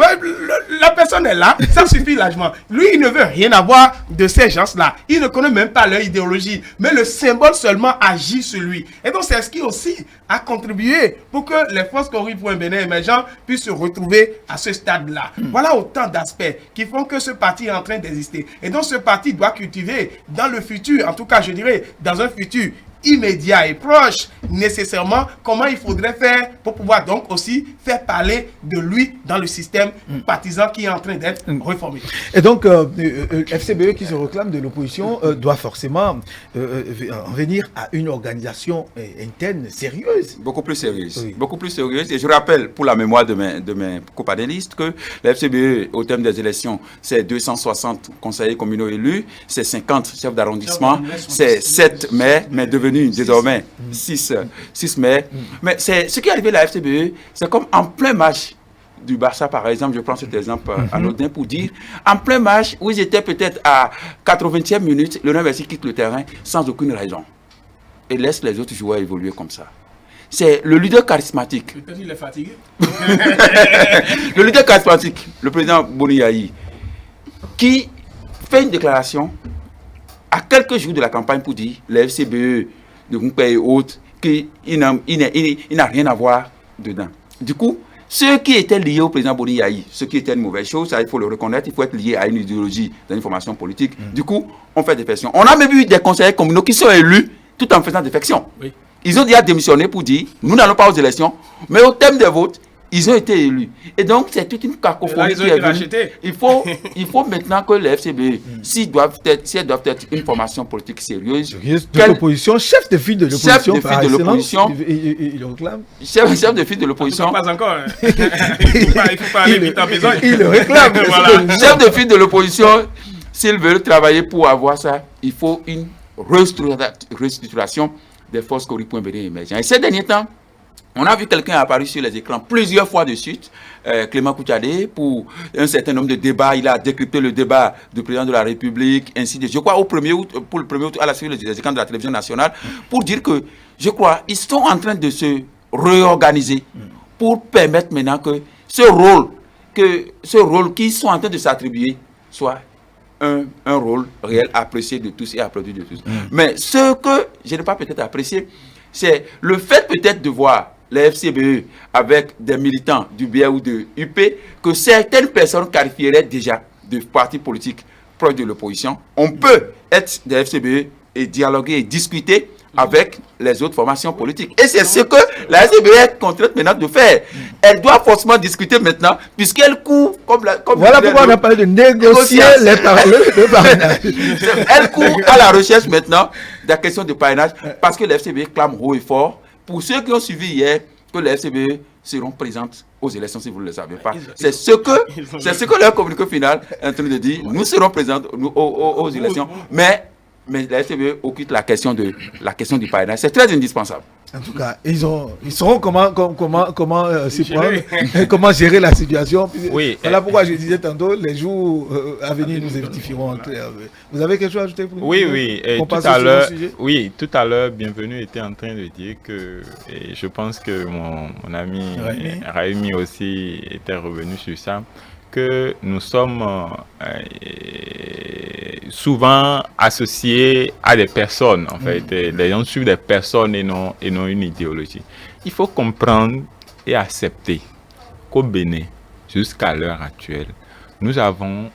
Speaker 2: La personne est là, ça suffit largement. Lui, il ne veut rien avoir de ces gens-là. Il ne connaît même pas leur idéologie. Mais le symbole seulement agit sur lui. Et donc, c'est ce qui aussi a contribué pour que les forces Cori pour un Bénin émergent puissent se retrouver à ce stade-là. Voilà autant d'aspects qui font que ce parti est en train d'exister. Et donc, ce parti doit cultiver dans le futur, en tout cas, je dirais, dans un futur immédiat et proche, nécessairement, comment il faudrait faire pour pouvoir donc aussi faire parler de lui dans le système partisan qui est en train d'être réformé.
Speaker 1: Et donc, FCBE qui se réclame de l'opposition doit forcément venir à une organisation interne sérieuse.
Speaker 4: Beaucoup plus sérieuse.
Speaker 1: Oui.
Speaker 4: Beaucoup plus sérieuse. Et je rappelle, pour la mémoire de mes copanélistes, que la FCBE, au terme des élections, c'est 260 conseillers communaux élus, c'est 50 chefs d'arrondissement, c'est 7 maires, mais devenus désormais 6 maires. Mais ce qui est arrivé à la FCBE, c'est comme en plein match du Barça, par exemple, je prends cet exemple anodin pour dire, en plein match où ils étaient peut-être à 80e minute, le Messi quitte le terrain sans aucune raison et laisse les autres joueurs évoluer comme ça. C'est le leader charismatique.
Speaker 2: Peut-être il est fatigué.
Speaker 4: Le leader charismatique, le président Boni Yayi, qui fait une déclaration à quelques jours de la campagne pour dire les FCBE de Humpé et autres qu'il n'a rien à voir dedans. Du coup, ceux qui étaient liés au président Boni Yayi, ce qui était une mauvaise chose, ça, il faut le reconnaître, il faut être lié à une idéologie d'une formation politique. Du coup, on fait défection. On a même eu des conseillers communaux qui sont élus tout en faisant défection. Oui. Ils ont déjà démissionné pour dire, nous n'allons pas aux élections, mais au thème des votes, ils ont été élus. Et donc, c'est toute une cacophonie qui est venue. Il faut maintenant que les FCBE, si elles doivent être une formation politique sérieuse,
Speaker 1: de l'opposition, chef de file de l'opposition,
Speaker 4: chef de l'opposition,
Speaker 1: il réclame.
Speaker 4: Chef de file de l'opposition.
Speaker 2: Pas encore. Il ne faut pas aller vite en besoin.
Speaker 1: Il le réclame.
Speaker 4: Voilà. Chef de file de l'opposition, s'ils veulent travailler pour avoir ça, il faut une restructuration des forces Cori pour un Bénin émergent. Et ces derniers temps, on a vu quelqu'un apparu sur les écrans plusieurs fois de suite, Clément Koutiadé, pour un certain nombre de débats. Il a décrypté le débat du président de la République, ainsi de suite. Je crois pour le 1er août, à la suite des écrans de la télévision nationale, pour dire que, je crois, ils sont en train de se réorganiser pour permettre maintenant que ce rôle qu'ils sont en train de s'attribuer soit un rôle réel apprécié de tous et applaudi de tous. Mais ce que je n'ai pas peut-être apprécié, c'est le fait peut-être de voir les FCBE avec des militants du BA ou de UP, que certaines personnes qualifieraient déjà de partis politiques proches de l'opposition. On peut être des FCBE et dialoguer et discuter avec les autres formations politiques. Et c'est ce que la FCBE est contrainte maintenant de faire. Elle doit forcément discuter maintenant, puisqu'elle court comme
Speaker 1: voilà pourquoi on a parlé de négocier le parrainage.
Speaker 4: Elle court à la recherche maintenant de la question de parrainage, parce que la FCBE clame haut et fort, pour ceux qui ont suivi hier, que la FCBE seront présentes aux élections, si vous ne le savez pas. C'est ce que leur communiqué final est en train de dire. Nous serons présents aux élections, mais la FCBE occupe la question du parrainage. C'est très indispensable.
Speaker 1: En tout cas, ils sauront comment s'y prendre, comment gérer la situation.
Speaker 3: Oui.
Speaker 1: Voilà pourquoi je disais tantôt, les jours à venir, nous identifierons. Vous avez quelque chose à ajouter pour nous?
Speaker 3: Oui. Tout à l'heure, Bienvenue était en train de dire que, et je pense que mon ami Raimi aussi était revenu sur ça, que nous sommes souvent associés à des personnes, en fait. Les gens suivent des personnes et non une idéologie. Il faut comprendre et accepter qu'au Bénin, jusqu'à l'heure actuelle, nous avons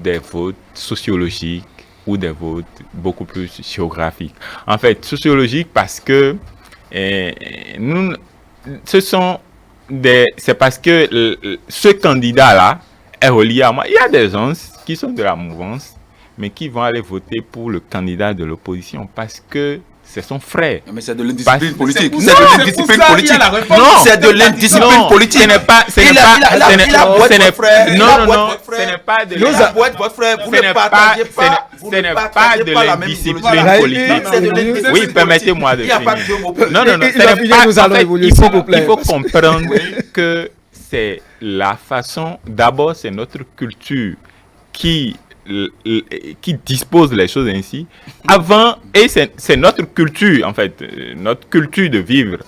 Speaker 3: des votes sociologiques ou des votes beaucoup plus géographiques. En fait, sociologiques parce que c'est parce que ce candidat-là est relié à moi. Il y a des gens qui sont de la mouvance, mais qui vont aller voter pour le candidat de l'opposition parce que c'est son frère.
Speaker 4: Mais c'est de l'indiscipline politique.
Speaker 3: C'est de l'indiscipline politique.
Speaker 4: Non, c'est de l'indiscipline politique.
Speaker 3: Ce n'est pas. Ce n'est pas de l'indiscipline politique. Oui, permettez-moi de finir. Non. Il faut comprendre que c'est la façon. D'abord, c'est notre culture qui dispose les choses ainsi avant, et c'est notre culture en fait, notre culture de vivre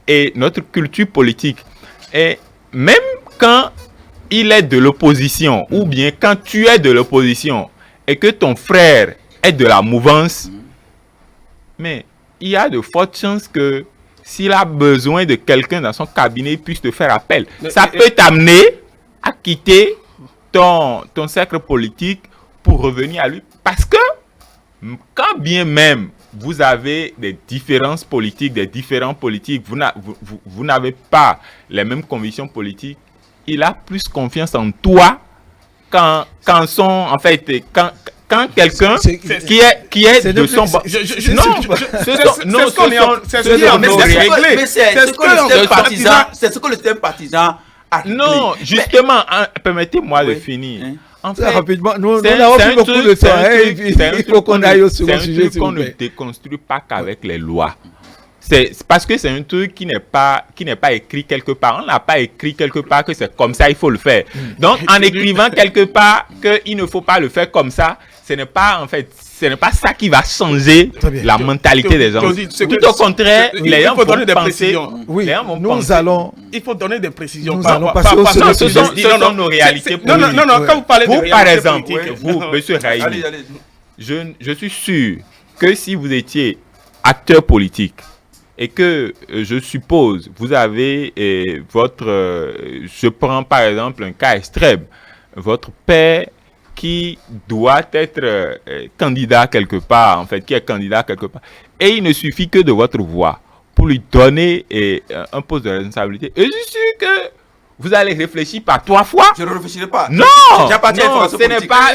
Speaker 3: et notre culture politique. Et même quand il est de l'opposition ou bien quand tu es de l'opposition et que ton frère est de la mouvance, mais il y a de fortes chances que s'il a besoin de quelqu'un dans son cabinet, il puisse te faire appel. Ça peut t'amener à quitter ton cercle politique pour revenir à lui, parce que quand bien même vous avez des différences politiques, des différents politiques, vous n'avez pas les mêmes convictions politiques, il a plus confiance en toi quand quelqu'un qui est de son bord.
Speaker 2: C'est ce que le système partisan a.
Speaker 3: Non, justement, permettez-moi de finir.
Speaker 1: En fait, rapidement, nous avons plus beaucoup de temps. Il faut qu'on aille au second sujet.
Speaker 3: C'est un truc qu'on ne déconstruit pas qu'avec les lois. C'est parce que c'est un truc qui n'est pas écrit quelque part. On n'a pas écrit quelque part que c'est comme ça, il faut le faire. Donc, en écrivant quelque part qu'il ne faut pas le faire comme ça, ce n'est pas ça qui va changer la mentalité des gens. Tout au contraire, les gens vont donner des précisions.
Speaker 1: Oui,
Speaker 2: il faut donner des précisions.
Speaker 1: Nous allons passer au second sujet.
Speaker 3: Ce sont nos réalités politiques.
Speaker 2: Non, quand vous parlez de réalité
Speaker 3: par exemple,
Speaker 2: politique,
Speaker 3: vous, monsieur Raïmi, je suis sûr que si vous étiez acteur politique et que, je suppose, vous avez je prends par exemple un cas extrême, votre père qui doit être candidat quelque part, en fait, qui est candidat quelque part. Et il ne suffit que de votre voix pour lui donner un poste de responsabilité. Et je suis sûr que vous allez réfléchir par 3 fois.
Speaker 4: Je ne réfléchirai pas.
Speaker 3: Non, ce n'est pas.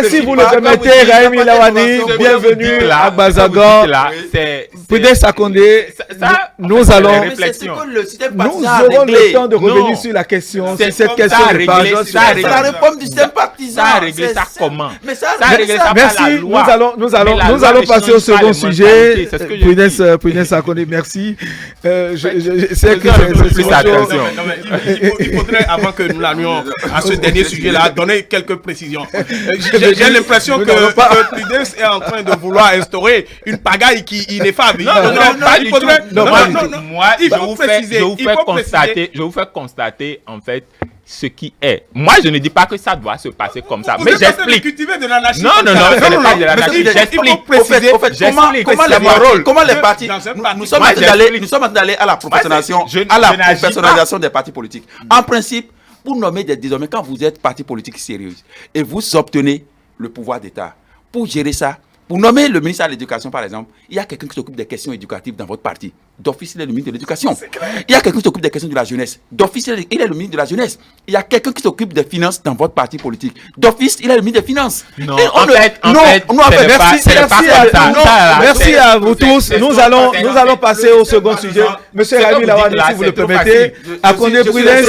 Speaker 1: Si vous le permettez, Raimi Lawani, bienvenue à Bazagan. Prudence Sakondé, nous aurons le temps de revenir sur la question. C'est cette question de pardon.
Speaker 4: C'est la réforme du système partisan.
Speaker 3: Ça a réglé ça comment?
Speaker 1: Merci. Nous allons passer au second sujet. Prudence Sakondé, merci. C'est que
Speaker 2: il faudrait, avant que nous l'allions à ce dernier sujet-là, donner quelques précisions. J'ai l'impression que Prudence est en train de vouloir instaurer une pagaille qui est ineffable.
Speaker 3: Je vous fais constater en fait ce qui est. Moi, je ne dis pas que ça doit se passer comme ça, mais j'explique. Non, ce n'est pas de l'anarchie. J'explique.
Speaker 4: Comment les partis. Nous sommes en train d'aller à la professionnalisation des partis politiques. En principe, pour nommer désormais, quand vous êtes parti politique sérieux et vous obtenez le pouvoir d'État, pour gérer ça, Pour nommer le ministre de l'Éducation, par exemple, il y a quelqu'un qui s'occupe des questions éducatives dans votre parti. D'office, il est le ministre de l'Éducation. Il y a quelqu'un qui s'occupe des questions de la jeunesse. D'office, il est le ministre de la jeunesse. Il y a quelqu'un qui s'occupe des finances dans votre parti politique. D'office, il est le ministre des Finances.
Speaker 3: Non,
Speaker 1: merci à vous tous. Nous allons passer au second sujet. Monsieur Raimi Lawani, si vous le permettez, à Condé Prudence,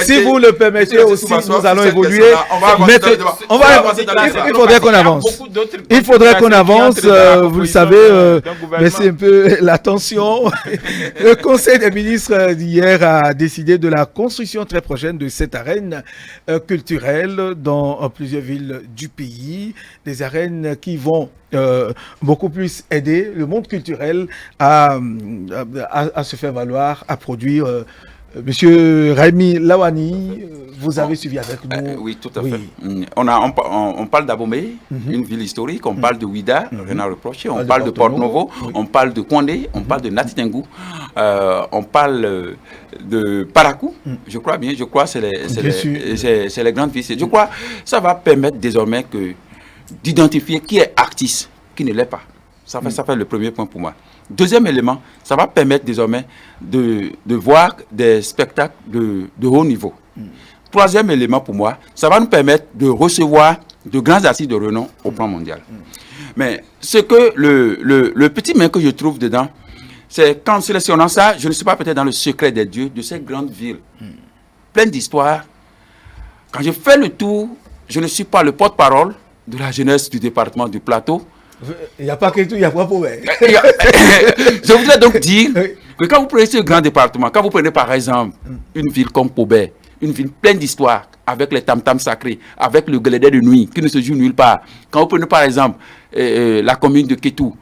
Speaker 1: si vous le permettez aussi, nous allons évoluer. Il faudrait qu'on avance. Il faudrait qu'on avance, vous le savez, mais c'est un peu la tension. Le Conseil des ministres d'hier a décidé de la construction très prochaine de cette arène culturelle dans plusieurs villes du pays. Des arènes qui vont beaucoup plus aider le monde culturel à se faire valoir, à produire. Monsieur Raimi Lawani, vous avez suivi avec nous.
Speaker 4: Oui, tout à fait. On parle d'Abomey, une ville historique. On parle de Ouida, rien à reprocher. On parle de Porto-Novo. On parle de Condé. On parle de Natitingou. On parle de Parakou. Je crois bien. Je crois que c'est les grandes villes. Je crois que ça va permettre désormais d'identifier qui est artiste, qui ne l'est pas. Ça fait le premier point pour moi. Deuxième élément, ça va permettre désormais de voir des spectacles de haut niveau. Troisième élément pour moi, ça va nous permettre de recevoir de grands artistes de renom au plan mondial. Mais ce que le petit main que je trouve dedans, c'est qu'en sélectionnant ça, je ne suis pas peut-être dans le secret des dieux de cette grande ville, pleine d'histoires. Quand je fais le tour, je ne suis pas le porte-parole de la jeunesse du département du Plateau.
Speaker 1: Il n'y a pas que tout, il y a pas pour
Speaker 4: Je voudrais donc dire que quand vous prenez ce grand département, quand vous prenez par exemple une ville comme Pobé, une ville pleine d'histoire, avec les tam-tams sacrés, avec le glédé de nuit qui ne se joue nulle part. Quand vous prenez par exemple la commune de Kétou,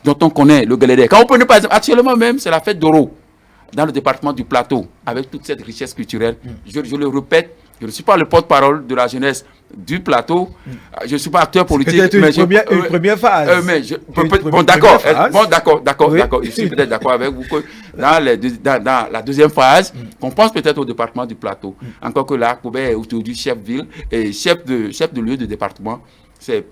Speaker 4: dont on connaît le glédé. Quand vous prenez par exemple, actuellement même, c'est la fête d'Oro dans le département du Plateau, avec toute cette richesse culturelle. Je le répète, je ne suis pas le porte-parole de la jeunesse du Plateau. Je ne suis pas acteur politique.
Speaker 1: C'est peut-être une première phase.
Speaker 4: D'accord. Je suis peut-être d'accord avec vous que dans la deuxième phase, on pense peut-être au département du Plateau. Encore que là, Koubé est aujourd'hui chef-ville et chef de lieu de département. C'est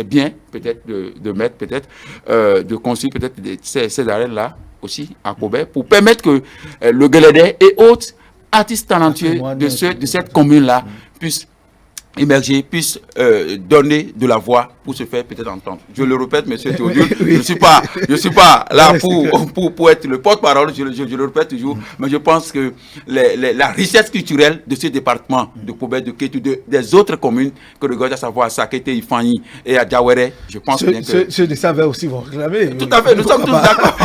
Speaker 4: bien peut-être de mettre peut-être de construire peut-être ces arènes-là aussi à Koubé pour permettre que le Guélédé et autres artistes talentueux de cette commune-là puissent émerger, puissent donner de la voix pour se faire peut-être entendre. Je le répète, monsieur Théodule, je ne suis pas là pour être le porte-parole, je le répète toujours, mais je pense que la richesse culturelle de ce département, de Koubé, de Kétou, des autres communes que regardent à savoir à Sakété, Ifanyi et à Diawéré, je pense bien que...
Speaker 1: Ceux de Saveur aussi vont réclamer.
Speaker 4: Tout à fait, nous sommes tous d'accord.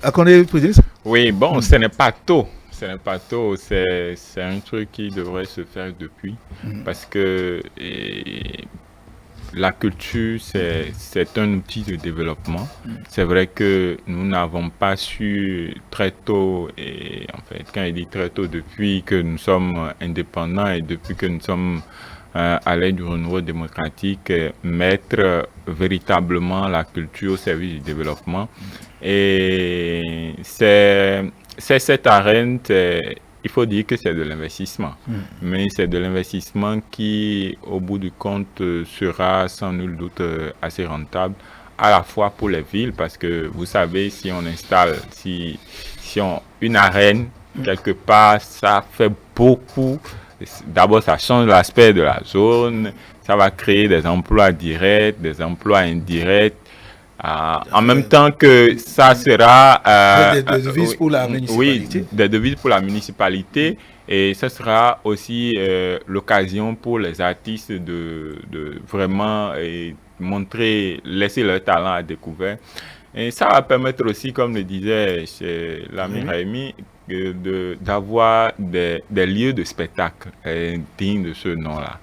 Speaker 1: À Condé Prudence.
Speaker 3: Oui, bon, ce n'est pas tôt. C'est un truc qui devrait se faire depuis, parce que la culture, c'est un outil de développement. C'est vrai que nous n'avons pas su très tôt, et en fait, quand il dit très tôt, depuis que nous sommes indépendants et depuis que nous sommes à l'aide du renouveau démocratique, mettre véritablement la culture au service du développement. Et c'est cette arène, il faut dire que c'est de l'investissement. Mais c'est de l'investissement qui, au bout du compte, sera sans nul doute assez rentable, à la fois pour les villes, parce que vous savez, si on installe une arène, quelque part, ça fait beaucoup. D'abord, ça change l'aspect de la zone, ça va créer des emplois directs, des emplois indirects. En même temps que ça sera...
Speaker 1: des devises pour la municipalité.
Speaker 3: Oui, des devises pour la municipalité. Et ce sera aussi l'occasion pour les artistes de vraiment laisser leur talent à découvert. Et ça va permettre aussi, comme le disait chez l'ami Raimi, d'avoir des lieux de spectacle dignes de ce nom-là.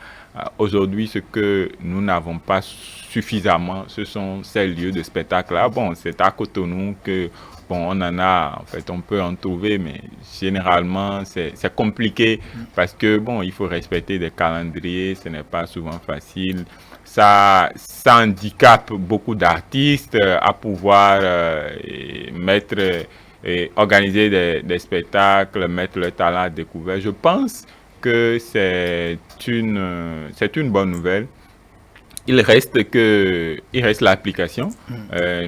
Speaker 3: Aujourd'hui, ce que nous n'avons pas suffisamment, ce sont ces lieux de spectacle-là. Bon, c'est à Cotonou que, on en a, en fait, on peut en trouver, mais généralement, c'est compliqué parce que, il faut respecter des calendriers, ce n'est pas souvent facile. Ça handicape beaucoup d'artistes à pouvoir organiser des spectacles, mettre leur talent à découvert. Je pense que c'est une bonne nouvelle il reste l'application.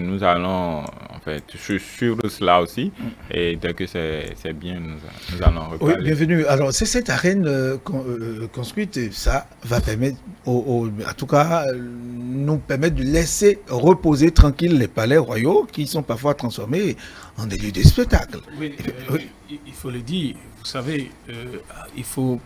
Speaker 3: Nous allons en fait suivre cela aussi. Et dès que c'est bien, nous allons reparler.
Speaker 1: Oui, bienvenue. Alors, c'est cette arène construite, et ça va permettre, en tout cas, nous permettre de laisser reposer tranquille les palais royaux qui sont parfois transformés en des lieux de spectacle.
Speaker 2: Oui, il faut le dire. Vous savez, il faut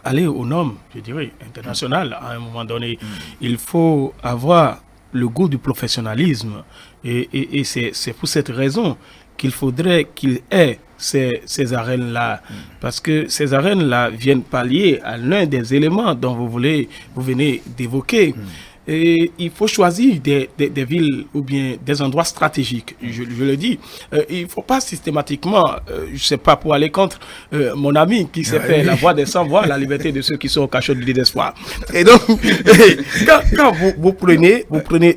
Speaker 2: aller aux normes, je dirais, internationales à un moment donné. Il faut avoir le goût du professionnalisme. Et c'est pour cette raison qu'il faudrait qu'il ait ces arènes-là. Parce que ces arènes-là viennent pallier à l'un des éléments dont vous venez d'évoquer. Et il faut choisir des villes ou bien des endroits stratégiques, je le dis. Il ne faut pas systématiquement, je ne sais pas, pour aller contre mon ami qui s'est fait la voix des sans-voix, la liberté de ceux qui sont au cachot du désespoir. Et donc, quand vous prenez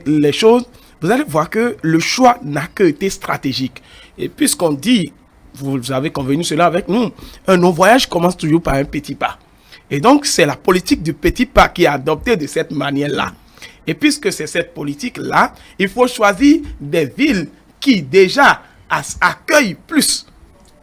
Speaker 2: les choses, vous allez voir que le choix n'a que été stratégique. Et puisqu'on dit, vous avez convenu cela avec nous, un non-voyage commence toujours par un petit pas. Et donc, c'est la politique du petit pas qui est adoptée de cette manière-là. Et puisque c'est cette politique-là, il faut choisir des villes qui déjà accueillent plus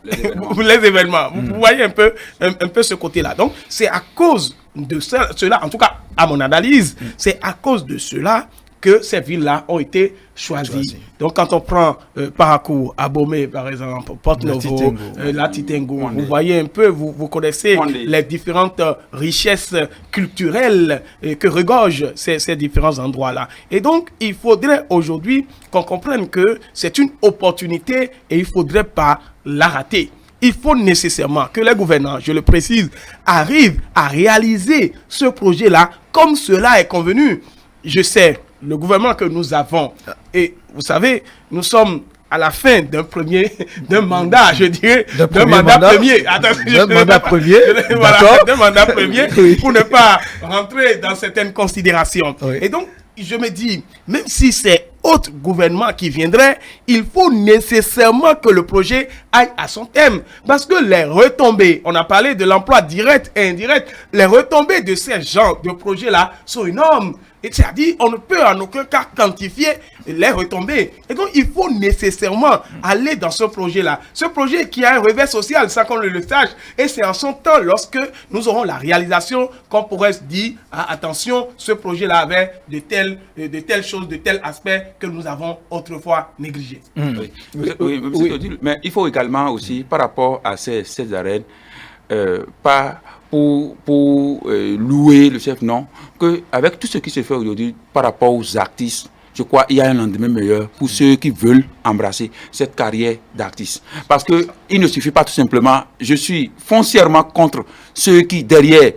Speaker 2: les événements. Vous voyez un peu ce côté-là. Donc, c'est à cause de cela, en tout cas, à mon analyse, c'est à cause de cela que ces villes-là ont été choisies. Donc, quand on prend Parakou, Abomey, par exemple, Porto-Novo, Latitengo, vous voyez un peu, vous connaissez les différentes richesses culturelles que regorgent ces différents endroits-là. Et donc, il faudrait aujourd'hui qu'on comprenne que c'est une opportunité et il ne faudrait pas la rater. Il faut nécessairement que les gouvernants, je le précise, arrivent à réaliser ce projet-là comme cela est convenu. Je sais, le gouvernement que nous avons, et vous savez, nous sommes à la fin d'un mandat, je dirais, d'un mandat premier. D'un mandat premier, pour ne pas rentrer dans certaines considérations. Oui. Et donc, je me dis, même si c'est autre gouvernement qui viendrait, il faut nécessairement que le projet aille à son thème. Parce que les retombées, on a parlé de l'emploi direct et indirect, les retombées de ces genres de projets-là sont énormes. Et c'est-à-dire, on ne peut en aucun cas quantifier les retombées. Et donc, il faut nécessairement aller dans ce projet-là. Ce projet qui a un revers social, sans qu'on le sache. Et c'est en son temps, lorsque nous aurons la réalisation, qu'on pourrait se dire, ah, attention, ce projet-là avait de telles choses, de tels aspects que nous avons autrefois négligés.
Speaker 4: Oui, mais il faut également aussi, par rapport à ces arènes, pas pour louer le chef, non, qu'avec tout ce qui se fait aujourd'hui par rapport aux artistes, je crois qu'il y a un lendemain meilleur pour ceux qui veulent embrasser cette carrière d'artiste. Parce qu'il ne suffit pas tout simplement, je suis foncièrement contre ceux qui, derrière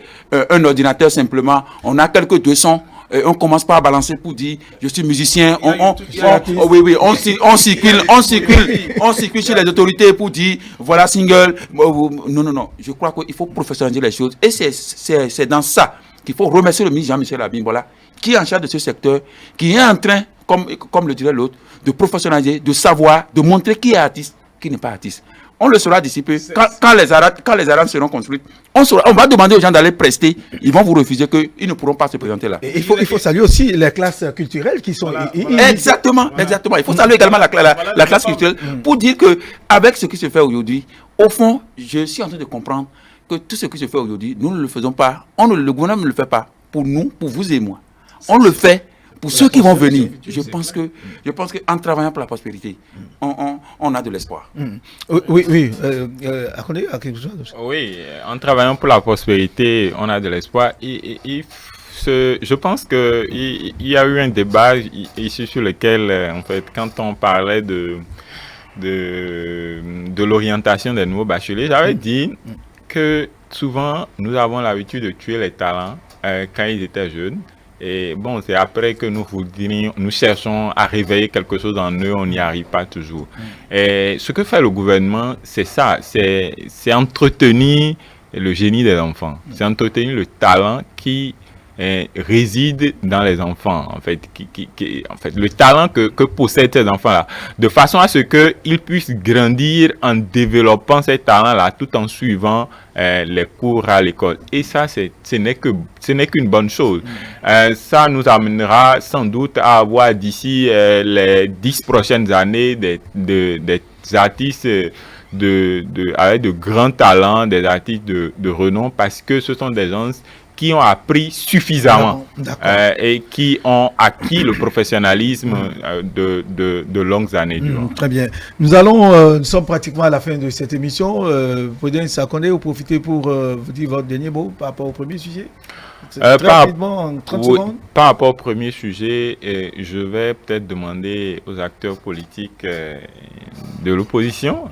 Speaker 4: un ordinateur simplement, on a quelques 200, on commence pas à balancer pour dire je suis musicien, on circule chez les autorités pour dire voilà single. Non, je crois qu'il faut professionnaliser les choses et c'est dans ça qu'il faut remercier le ministre Jean-Michel Abimbola qui est en charge de ce secteur, qui est en train, comme le dirait l'autre, de professionnaliser, de savoir, de montrer qui est artiste, qui n'est pas artiste. On le saura d'ici peu. Quand les arènes seront construites, on va demander aux gens d'aller prester. Ils vont vous refuser qu'ils ne pourront pas se présenter là.
Speaker 1: Et il faut saluer aussi les classes culturelles qui sont...
Speaker 4: Exactement. Il faut saluer également la classe culturelle pour dire qu'avec ce qui se fait aujourd'hui, au fond, je suis en train de comprendre que tout ce qui se fait aujourd'hui, nous ne le faisons pas. Le gouvernement ne le fait pas pour nous, pour vous et moi. On le fait pour ceux qui vont venir. Je pense qu'en travaillant pour la prospérité, on a de l'espoir.
Speaker 1: Oui,
Speaker 3: en travaillant pour la prospérité, on a de l'espoir. Je pense qu'il y a eu un débat ici sur lequel, en fait, quand on parlait de l'orientation des nouveaux bacheliers, j'avais dit que souvent, nous avons l'habitude de tuer les talents quand ils étaient jeunes. Et bon, c'est après que nous cherchons à réveiller quelque chose en eux, on n'y arrive pas toujours. Et ce que fait le gouvernement, c'est ça, c'est entretenir le génie des enfants. C'est entretenir le talent qui réside dans les enfants, en fait, en fait, le talent que possèdent ces enfants-là, de façon à ce qu'ils puissent grandir en développant ces talents-là, tout en suivant les cours à l'école. Et ça, ce n'est qu'une bonne chose. Ça nous amènera sans doute à avoir d'ici les 10 prochaines années des artistes avec de grands talents, des artistes de renom, parce que ce sont des gens qui ont appris suffisamment et qui ont acquis le professionnalisme de longues années durant.
Speaker 1: Très bien. Nous sommes pratiquement à la fin de cette émission. Prudence Sakonde, vous profitez pour vous dire votre dernier mot par rapport au premier sujet. Très rapidement, en 30 secondes.
Speaker 3: Par rapport au premier sujet, je vais peut-être demander aux acteurs politiques de l'opposition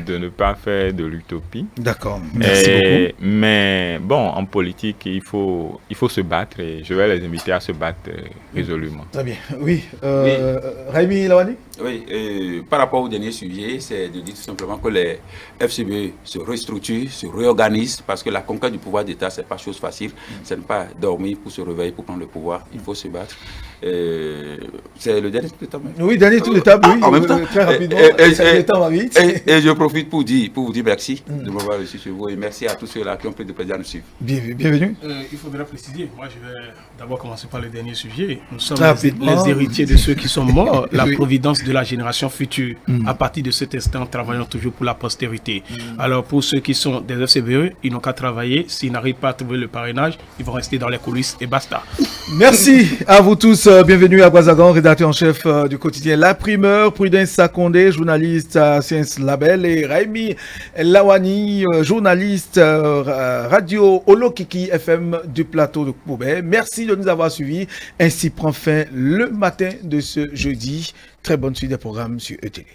Speaker 3: de ne pas faire de l'utopie.
Speaker 1: D'accord, merci beaucoup.
Speaker 3: Mais bon, en politique, il faut se battre et je vais les inviter à se battre résolument.
Speaker 1: Très bien, oui. Raimi Lawani?
Speaker 4: Oui, par rapport au dernier sujet, c'est de dire tout simplement que les FCBE se restructurent, se réorganisent, parce que la conquête du pouvoir d'État, ce n'est pas chose facile. Ce n'est pas dormir pour se réveiller, pour prendre le pouvoir. Il faut se battre. C'est le dernier tour de table.
Speaker 1: Oui, dernier tour de table, oui.
Speaker 4: En même temps.
Speaker 1: Très rapidement.
Speaker 4: Et je profite pour vous dire merci de m'avoir reçu chez vous et merci à tous ceux-là qui ont pris de plaisir à nous suivre.
Speaker 1: Bienvenue.
Speaker 2: Il faudra préciser. Moi, je vais d'abord commencer par le dernier sujet. Nous sommes les héritiers de ceux qui sont morts, la providence de la génération future. À partir de cet instant, travaillons toujours pour la postérité. Alors, pour ceux qui sont des FCBE, ils n'ont qu'à travailler. S'ils n'arrivent pas à trouver le parrainage, ils vont rester dans les coulisses et basta.
Speaker 1: Merci à vous tous. Bienvenue à Brazagan, rédacteur en chef du quotidien La Primeur, Prudence Sakonde, journaliste à Sciences Label, et Raimi Lawani, journaliste radio Olokiki FM du plateau de Koubé. Merci de nous avoir suivis. Ainsi prend fin le matin de ce jeudi. Très bonne suite des programmes sur ETV.